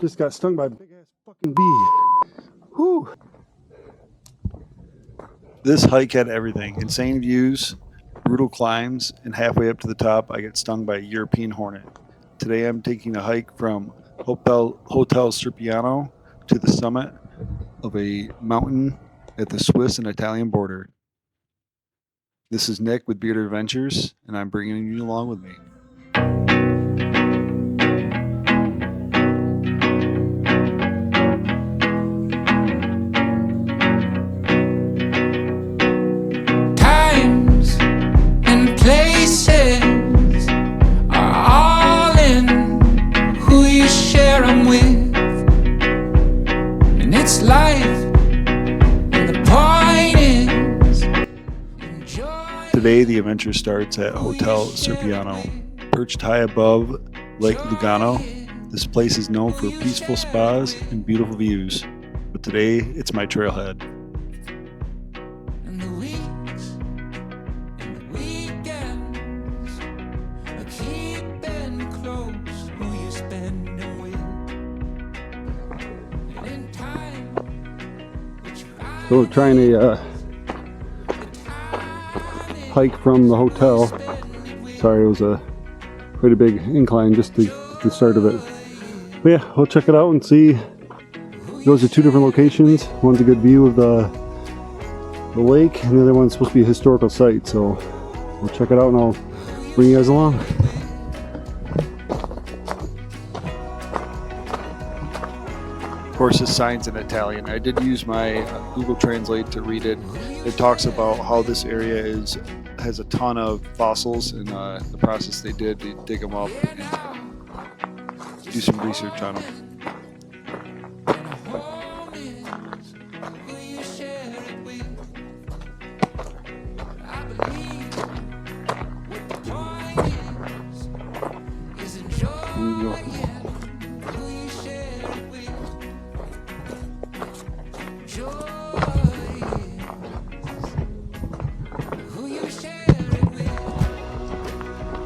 Just got stung by a big ass fucking bee. Whew. This hike had everything. Insane views, brutal climbs, and halfway up to the top I get stung by a European hornet. Today I'm taking a hike from Hotel Serpiano to the summit of a mountain at the Swiss and Italian border. This is Nick with Bearded Adventures, and I'm bringing you along with me. Times and places are all in who you share them with, and it's life, and the point is enjoy. Today the adventure starts at Hotel Serpiano. Perched high above Lake Lugano, this place is known for peaceful spas and beautiful views, but today it's my trailhead. And the weeks and the weekends are keeping close who you spending with, and in time which So we're trying to hike from the hotel. Sorry, it was a pretty big incline just to the start of it. But yeah, we'll check it out and see. Those are two different locations. One's a good view of the lake, and the other one's supposed to be a historical site. So we'll check it out and I'll bring you guys along. Of course, this sign's in Italian. I did use my Google Translate to read it. It talks about how this area has a ton of fossils, and the process they did to dig them up and do some research on them.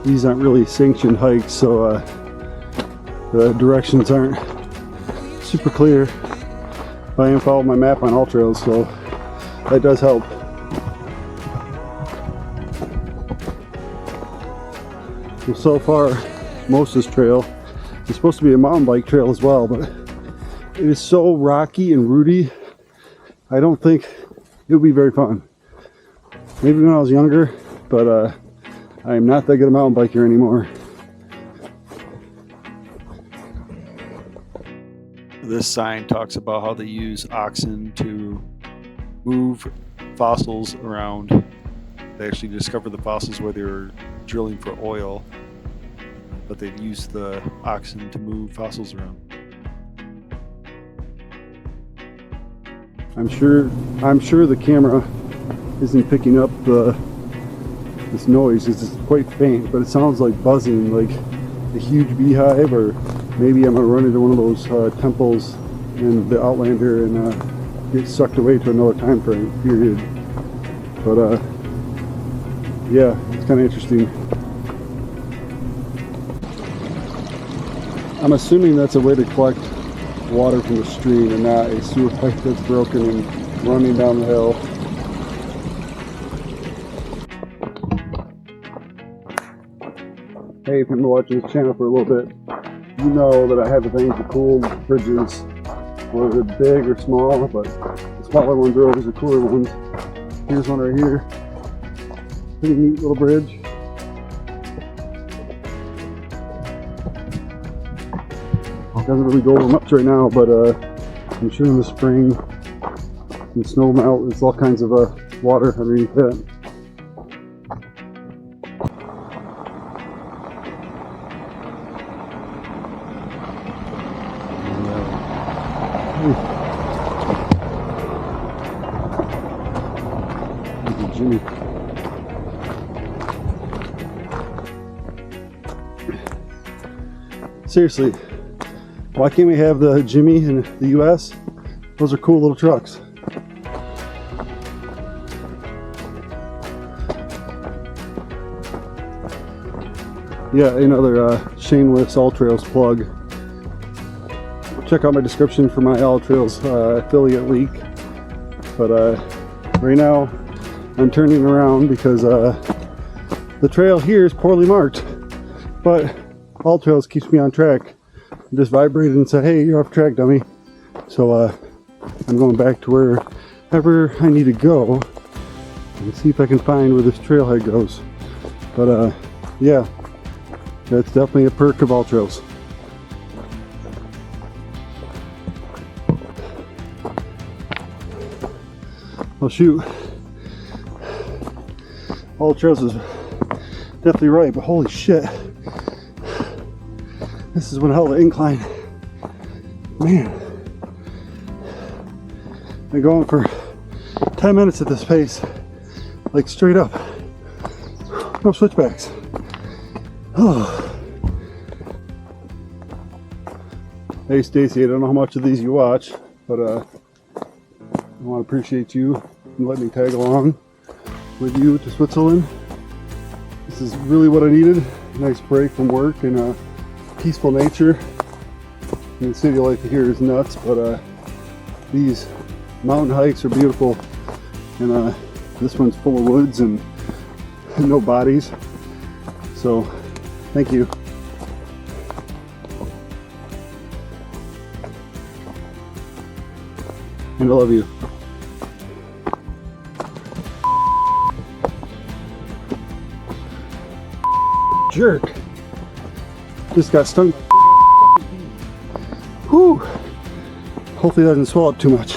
These aren't really sanctioned hikes, so the directions aren't super clear. I am following my map on all trails, so that does help. Well, so far, most of this trail is supposed to be a mountain bike trail as well, but it is so rocky and rooty, I don't think it would be very fun. Maybe when I was younger, but I am not that good a mountain biker anymore. This sign talks about how they use oxen to move fossils around. They actually discovered the fossils where they were drilling for oil, but they'd use the oxen to move fossils around. I'm sure the camera isn't picking up this noise. It's quite faint, but it sounds like buzzing, like a huge beehive, or maybe I'm gonna run into one of those temples in the Outlander and get sucked away to another time frame period. But yeah, it's kind of interesting. I'm assuming that's a way to collect water from the stream and not a sewer pipe that's broken and running down the hill. Hey, if you've been watching this channel for a little bit, you know that I have a thing for cool bridges, whether they're big or small, but the smaller ones are always the cooler ones. Here's one right here. Pretty neat little bridge. Doesn't really go over much right now, but I'm sure in the spring, when the snow melt, there's all kinds of water underneath that. Jimmy. Seriously, why can't we have the Jimmy in the US? Those are cool little trucks. Yeah, another shameless all trails plug. check out my description for my All Trails affiliate link. But right now I'm turning around because the trail here is poorly marked, but All Trails keeps me on track. I just vibrated and said, hey, you're off track, dummy. So I'm going back to wherever I need to go and see if I can find where this trailhead goes. But yeah, that's definitely a perk of All Trails. Well, shoot, All Trails is definitely right, but holy shit, this is one hell of an incline, man. I'm going for 10 minutes at this pace, like straight up, no switchbacks. Oh. Hey Stacy, I don't know how much of these you watch, but I want to appreciate you and let me tag along with you to Switzerland. This is really what I needed, a nice break from work and peaceful nature. I mean, city life here is nuts, but these mountain hikes are beautiful, and this one's full of woods and no bodies, so thank you. And I love you. Jerk. Just got stung. Whew. Hopefully that doesn't swell up too much.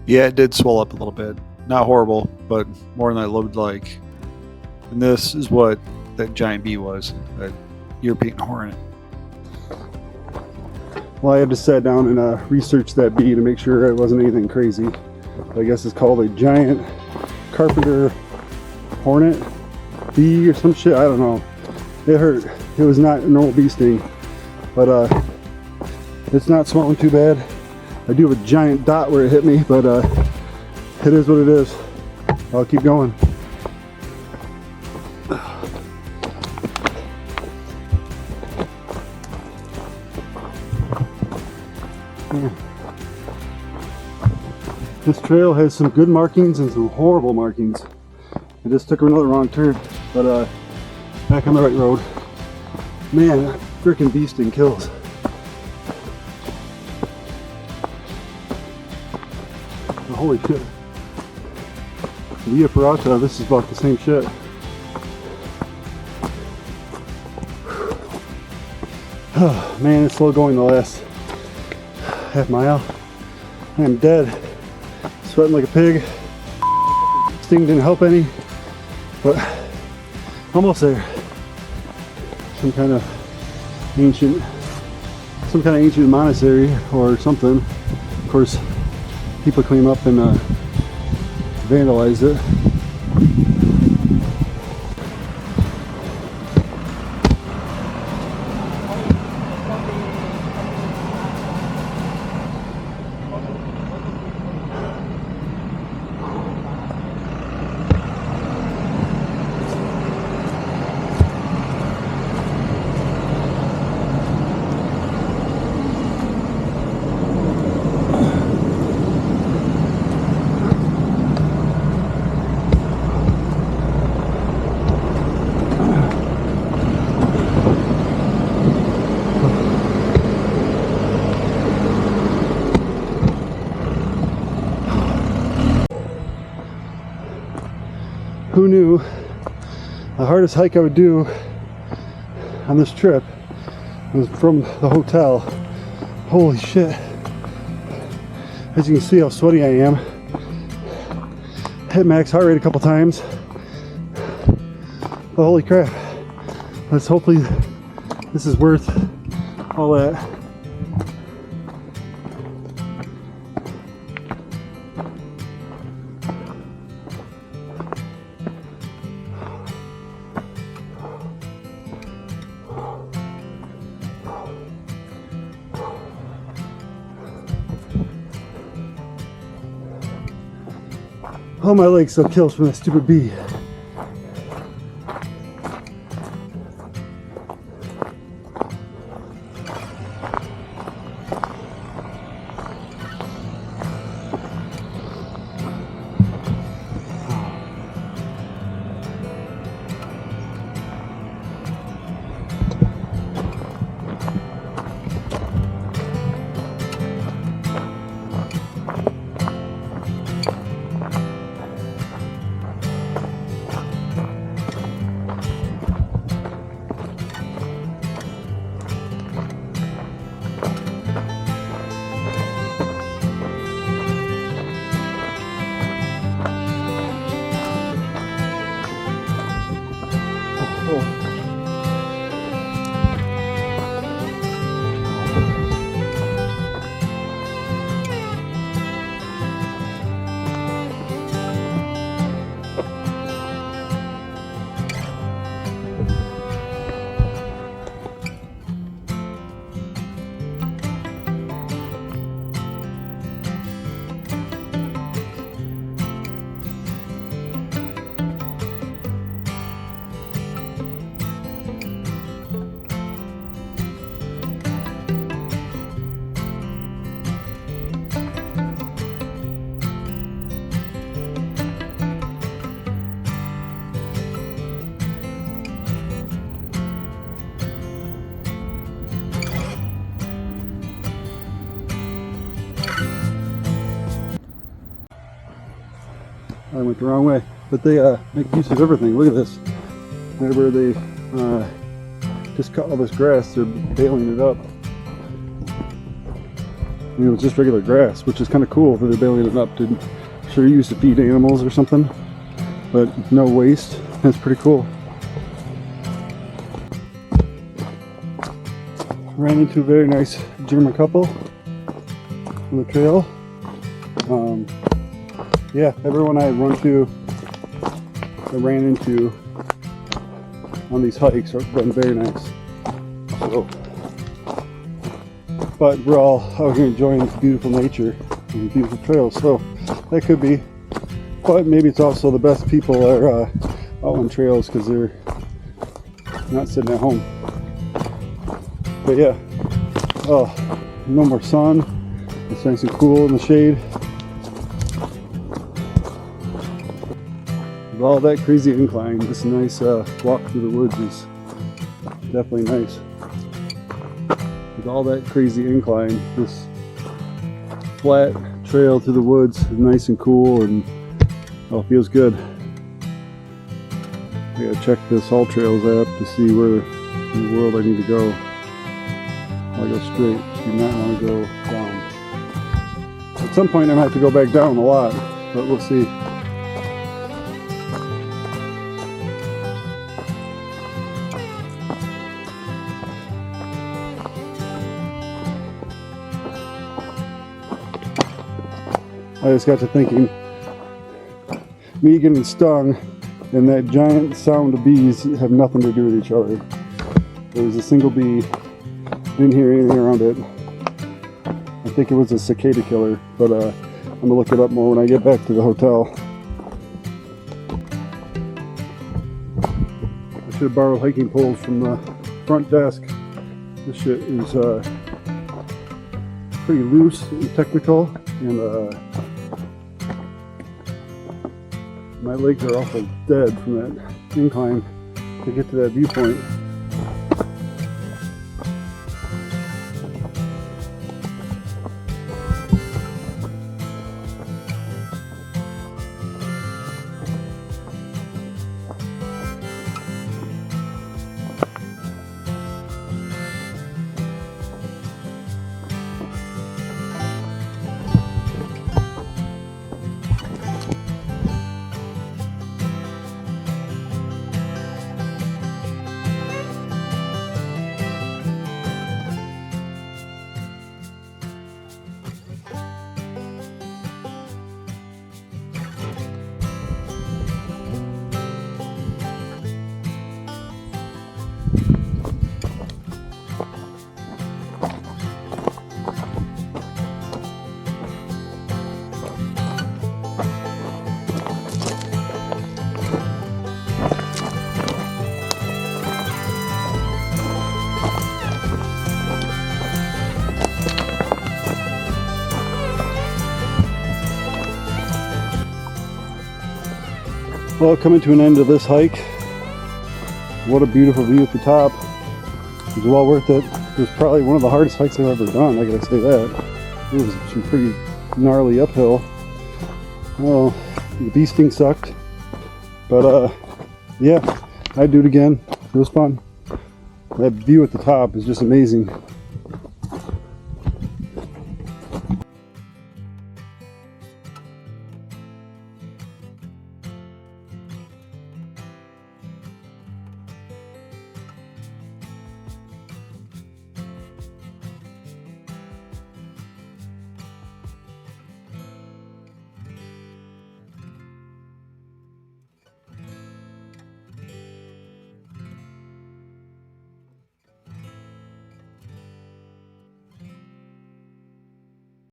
Yeah, it did swell up a little bit. Not horrible, but more than I would like. And this is what that giant bee was, that European hornet. Well, I had to sit down and research that bee to make sure it wasn't anything crazy. I guess it's called a giant carpenter hornet bee or some shit. I don't know. It hurt. It was not a normal bee sting, but it's not swelling too bad. I do have a giant dot where it hit me, but it is what it is. I'll keep going. This trail has some good markings and some horrible markings. I just took another wrong turn, but back on the right road. Man, that freaking bee sting kills. Holy shit. Via Ferrata, this is about the same shit. Oh, man, it's slow going the last half mile. I am dead. Sweating like a pig. Sting didn't help any, but almost there. Some kind of ancient monastery or something. Of course, people came up and vandalized it. Who knew the hardest hike I would do on this trip was from the hotel. Holy shit. As you can see how sweaty I am. Hit max heart rate a couple times. But holy crap. Let's hopefully this is worth all that. Oh, my leg still kills from that stupid bee. I went the wrong way, but they make use of everything. Look at this. Whenever they just cut all this grass, they're baling it up. You know, it's just regular grass, which is kind of cool that they're baling it up. I'm sure you used to feed animals or something, but no waste. That's pretty cool. Ran into a very nice German couple on the trail. Yeah, everyone I ran into on these hikes have been very nice. So, but we're all out here enjoying this beautiful nature and beautiful trails, so that could be. But maybe it's also the best people are out on trails because they're not sitting at home. But yeah, oh, no more sun. It's nice and cool in the shade. With all that crazy incline, this nice walk through the woods is definitely nice. With all that crazy incline, this flat trail through the woods is nice and cool, and oh, feels good. I gotta check this All Trails app to see where in the world I need to go. I go straight. Do not want to go down. At some point, I might have to go back down a lot, but we'll see. I just got to thinking, me getting stung and that giant sound of bees have nothing to do with each other. There was a single bee, didn't hear anything around it. I think it was a cicada killer, but I'm gonna look it up more when I get back to the hotel. I should have borrowed hiking poles from the front desk. This shit is pretty loose and technical, and my legs are awful dead from that incline to get to that viewpoint. Well, coming to an end of this hike. What a beautiful view at the top. It was well worth it. It was probably one of the hardest hikes I've ever done, I gotta say that. It was some pretty gnarly uphill. Oh, the bee sting sucked. But yeah, I'd do it again. It was fun. That view at the top is just amazing.